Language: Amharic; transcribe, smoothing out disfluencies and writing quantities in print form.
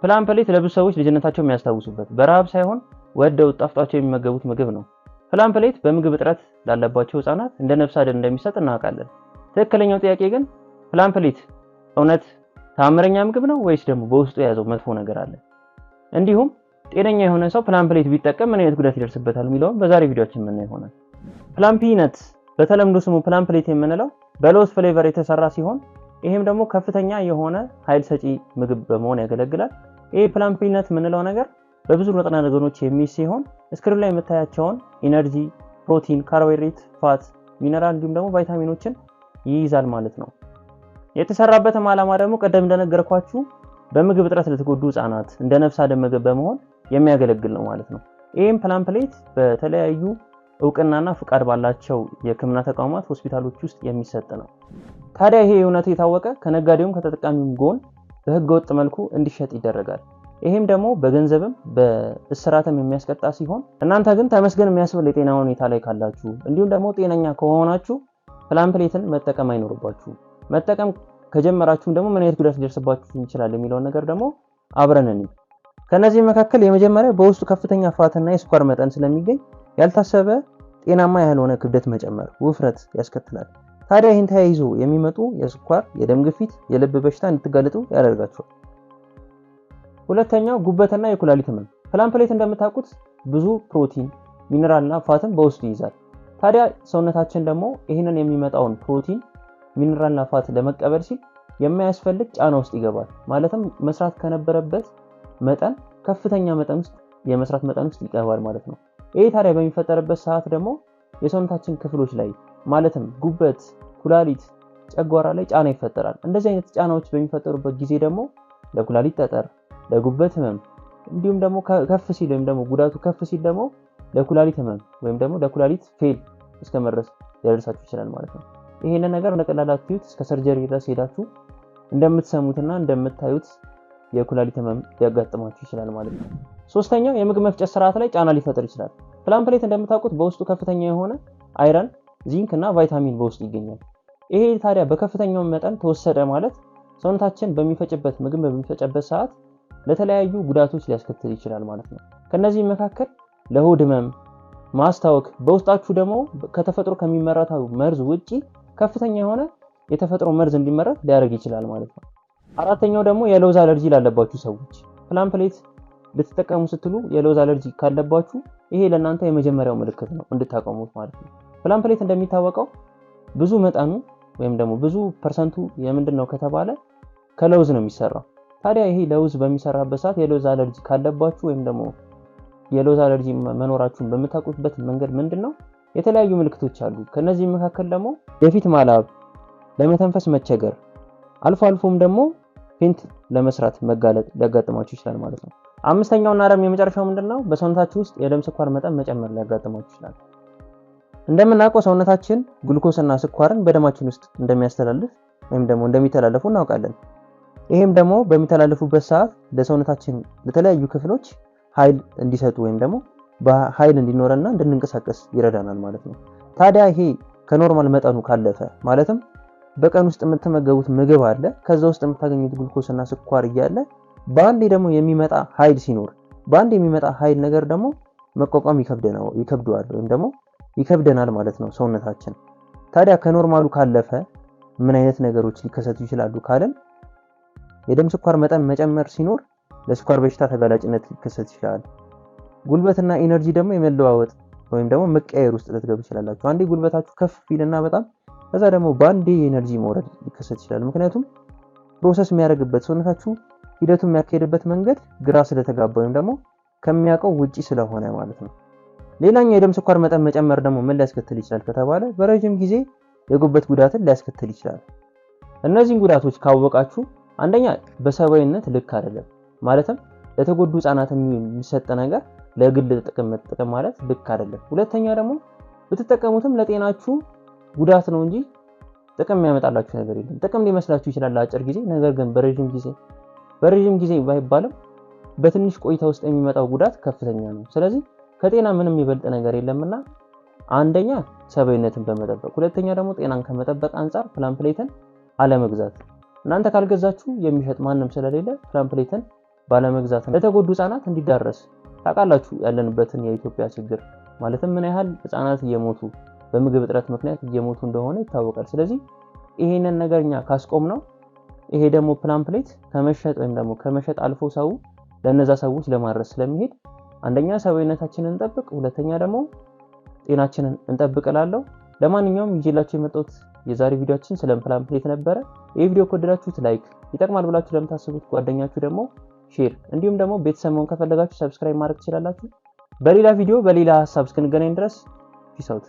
ፕላን ፕሌት ለብዙ ሰዎች ልጅነታቸው የሚያስታውሱበት በረሃብ ሳይሆን ወደው ጣፍጧቸው የሚመገቡት ምግብ ነው። ፕላን ፕሌት በምግብ እጥረት ላለባቸው ህፃናት እንደ ነፍስ አድን እንደሚሰጥ እናውቃለን። ትክክለኛው ጥያቄ ግን ፕላን ፕሌት እውነት ተአምረኛ ምግብ ነው ወይስ ደግሞ በውስጡ የያዘው መጥፎ ነገር አለ? እንዲሁም ጤነኛ የሆነ ሰው ፕላን ፕሌት ቢጠቀም ምን አይነት ጉዳት ይደርስበታል የሚለውን በዛሬ ቪዲዮአችን የምናየው ይሆናል። ፕላን ፒነት በተለምዶ ስሙ ፕላን ፕሌት የምንለው በሎስ ፍሌቨር የተሰራ ሲሆን ይሄም ደግሞ ከፍተኛ የሆነ ኃይል ሰጪ ምግብ በመሆን ያገለግላል። ይሄ ፕላን ፒነት የምንለው ነገር በብዙ ንጥረ ነገሮች የሚይዝ ሲሆን ስክሪን ላይ የምታያቸውን ኢነርጂ፣ ፕሮቲን፣ ካርቦሃይድሬት፣ ፋት፣ ሚነራል እንዲሁም ደግሞ ቫይታሚኖችን ይይዛል ማለት ነው። የተሰራበትም ዓላማ ደግሞ ቀደም እንደነገርኳችሁ በምግብ እጥረት ለተጎዱ ህፃናት እንደ ነፍስ አድን ምግብ በመሆን የሚያገለግል ነው ማለት ነው። ይሄም ፕላን ፕሌት በተለያዩ እውቅናና ፍቃድ ባላቸው የህክምና ተቋማት ሆስፒታሎች ውስጥ የሚሰጥ ነው። ታዲያ ይሄ እውነቱ የታወቀ ከነጋዴውም ከተጠቃሚውም ጎን በህገወጥ መልኩ እንዲሸጥ ይደረጋል። ይሄም ደግሞ በገንዘብም በእስራትም የሚያስቀጣ ሲሆን እናንተ ግን ተመስገን የሚያስብል የጤና ሁኔታ ላይ ካላችሁ እንዲሁም ደግሞ ጤነኛ ከሆናችሁ ፕላን ፕሌትን መጠቀም አይኖርባችሁም። መጠቀም ከጀመራችሁም ደግሞ ምን አይነት ጉዳት ሊደርስባችሁ ይችላል የሚለውን ነገር ደግሞ አብረን እንይ። ከነዚህ መካከል የመጀመሪያው በውስጡ ከፍተኛ ፋትና የስኳር መጠን ስለሚገኝ ያልታሰበ ጤናማ ያልሆነ ክብደት መጨመር፣ ውፍረት ያስከትላል። ታዲያ ይህን ተያይዞ የሚመጡ የስኳር፣ የደም ግፊት፣ የልብ በሽታ እንድትጋለጡ ያደርጋቸዋል። ሁለተኛው ጉበትና የኩላሊት ህመም። ፕላን ፕሌት እንደምታውቁት ብዙ ፕሮቲን፣ ሚነራልና ፋትን በውስጡ ይይዛል። ታዲያ ሰውነታችን ደግሞ ይህንን የሚመጣውን ፕሮቲን፣ ሚነራልና ፋት ለመቀበል ሲል የማያስፈልግ ጫና ውስጥ ይገባል። ማለትም መስራት ከነበረበት መጠን ከፍተኛ መጠን ውስጥ የመስራት መጠን ውስጥ ይገባል ማለት ነው። ይሄ ታዲያ በሚፈጠርበት ሰዓት ደግሞ የሰውነታችን ክፍሎች ላይ ማለትም ጉበት፣ ኩላሊት፣ ጨጓራ ላይ ጫና ይፈጠራል። እንደዚህ አይነት ጫናዎች በሚፈጠሩበት ጊዜ ደግሞ ለኩላሊት ጠጠር፣ ለጉበት ህመም እንዲሁም ደግሞ ከፍ ሲል ወይም ደግሞ ጉዳቱ ከፍ ሲል ደግሞ ለኩላሊት ህመም ወይም ደግሞ ለኩላሊት ፌል እስከመድረስ ሊያደርሳችሁ ይችላል ማለት ነው። ይሄንን ነገር ለቀላላችሁት እስከ ሰርጀሪ ድረስ ሄዳችሁ እንደምትሰሙትና እንደምታዩት የኩላሊት ህመም ሊያጋጥማችሁ ይችላል ማለት ነው። ሶስተኛው የምግብ መፍጨት ስርዓት ላይ ጫና ሊፈጥር ይችላል። ፕላን ፕሌት እንደምታውቁት በውስጡ ከፍተኛ የሆነ አይረን፣ ዚንክ እና ቫይታሚን በውስጡ ይገኛል። ይሄ ታዲያ በከፍተኛው መጠን ተወሰደ ማለት ሰውነታችን ምግብ በሚፈጨበት ሰዓት ለተለያዩ ጉዳቶች ሊያስከትል ይችላል ማለት ነው። ከነዚህ መካከል ለሆድ ህመም፣ ማስታወክ፣ በውስጣችሁ ደግሞ ከተፈጥሮ ከሚመረተው መርዝ ውጪ ከፍተኛ የሆነ የተፈጥሮ መርዝ እንዲመረት ሊያደርግ ይችላል ማለት ነው። አራተኛው ደግሞ የለውዝ አለርጂ ላለባችሁ ሰዎች ፕላን ፕሌት ልትጠቀሙ ስትሉ የለውዝ አለርጂ ካለባችሁ ይሄ ለእናንተ የመጀመሪያው ምልክት ነው እንድታቆሙት ማለት ነው። ፕላን ፕሌት እንደሚታወቀው ብዙ መጠኑ ወይም ደግሞ ብዙ ፐርሰንቱ የምንድነው ከተባለ ከለውዝ ነው የሚሰራው። ታዲያ ይሄ ለውዝ በሚሰራበት ሰዓት የለውዝ አለርጂ ካለባችሁ ወይም ደግሞ የለውዝ አለርጂ መኖራችሁን በምታውቁበት መንገድ ምንድነው የተለያዩ ምልክቶች አሉ። ከነዚህ መካከል ደግሞ የፊት ማላብ፣ ለመተንፈስ መቸገር፣ አልፎ አልፎም ደግሞ ፌንት ለመስራት መጋለጥ ሊያጋጥማችሁ ይችላል ማለት ነው። አምስተኛውና ደግሞ የመጨረሻው ምንድነው በሰውነታችሁ ውስጥ የደም ስኳር መጠን መጨመር ሊያጋጥማችሁ ይችላል። እንደምናውቀው ሰውነታችን ግሉኮስና ስኳርን በደማችን ውስጥ እንደሚያስተላልፍ ወይም ደግሞ እንደሚተላለፉ እናውቃለን። ይሄም ደግሞ በሚተላለፉበት ሰዓት ለሰውነታችን ለተለያዩ ክፍሎች ኃይል እንዲሰጡ ወይም ደግሞ በኃይል እንዲኖርና እንድንንቀሳቀስ ይረዳናል ማለት ነው። ታዲያ ይሄ ከኖርማል መጠኑ ካለፈ ማለትም በቀን ውስጥ የምትመገቡት ምግብ አለ፣ ከዛ ውስጥ የምታገኙት ግሉኮስና ስኳር እያለ በአንዴ ደግሞ የሚመጣ ኃይል ሲኖር በአንዴ የሚመጣ ኃይል ነገር ደግሞ መቋቋም ይከብደዋል ወይም ደግሞ ይከብደናል ማለት ነው ሰውነታችን። ታዲያ ከኖርማሉ ካለፈ ምን አይነት ነገሮች ሊከሰቱ ይችላሉ ካለን የደም ስኳር መጠን መጨመር ሲኖር ለስኳር በሽታ ተጋላጭነት ሊከሰት ይችላል። ጉልበትና ኢነርጂ ደግሞ የመለዋወጥ ወይም ደግሞ መቀየር ውስጥ ልትገቡ ይችላላችሁ። አንዴ ጉልበታችሁ ከፍ ይልና በጣም ከዛ ደግሞ በአንዴ የኢነርጂ መውረድ ሊከሰት ይችላል። ምክንያቱም ፕሮሰስ የሚያደርግበት ሰውነታችሁ ሂደቱ የሚያካሄድበት መንገድ ግራ ስለተጋባ ወይም ደግሞ ከሚያውቀው ውጪ ስለሆነ ማለት ነው። ሌላኛው የደም ስኳር መጠን መጨመር ደግሞ ምን ሊያስከትል ይችላል ከተባለ በረጅም ጊዜ የጉበት ጉዳትን ሊያስከትል ይችላል። እነዚህን ጉዳቶች ካወቃችሁ አንደኛ በሰባዊነት ልክ አይደለም፣ ማለትም ለተጎዱ ህፃናት የሚሰጥ ነገር ለግል ጥቅም መጠቀም ማለት ልክ አይደለም። ሁለተኛ ደግሞ ብትጠቀሙትም ለጤናችሁ ጉዳት ነው እንጂ ጥቅም የሚያመጣላችሁ ነገር የለም። ጥቅም ሊመስላችሁ ይችላል ለአጭር ጊዜ፣ ነገር ግን በረጅም ጊዜ ባይባልም በትንሽ ቆይታ ውስጥ የሚመጣው ጉዳት ከፍተኛ ነው። ስለዚህ ከጤና ምንም ይበልጥ ነገር የለምና አንደኛ ሰባዊነትን በመጠበቅ ሁለተኛ ደግሞ ጤናን ከመጠበቅ አንፃር ፕላን ፕሌትን አለመግዛት። እናንተ ካልገዛችሁ የሚሸጥ ማንም ስለሌለ ፕላን ፕሌትን ባለመግዛት ለተጎዱ ህፃናት እንዲዳረስ ታውቃላችሁ ያለንበትን የኢትዮጵያ ችግር ማለትም ምን ያህል ህፃናት እየሞቱ በምግብ እጥረት ምክንያት እየሞቱ እንደሆነ ይታወቃል። ስለዚህ ይሄንን ነገርኛ ካስቆም ነው ይሄ ደግሞ ፕላን ፕሌት ከመሸጥ ወይም ደግሞ ከመሸጥ አልፎ ሰው ለነዛ ሰዎች ለማድረስ ስለሚሄድ አንደኛ ሰብአዊነታችንን እንጠብቅ፣ ሁለተኛ ደግሞ ጤናችንን እንጠብቅላለሁ። ለማንኛውም ይዤላችሁ የመጣሁት የዛሬ ቪዲዮአችን ስለ ፕላን ፕሌት ነበረ። ይሄ ቪዲዮ ከወደዳችሁት ላይክ፣ ይጠቅማል ብላችሁ ለምታስቡት ጓደኛችሁ ደግሞ ሼር፣ እንዲሁም ደግሞ ቤተሰብ መሆን ከፈለጋችሁ ሰብስክራይብ ማድረግ ትችላላችሁ። በሌላ ቪዲዮ በሌላ ሐሳብ እስክንገናኝ ድረስ ፒስ አውት።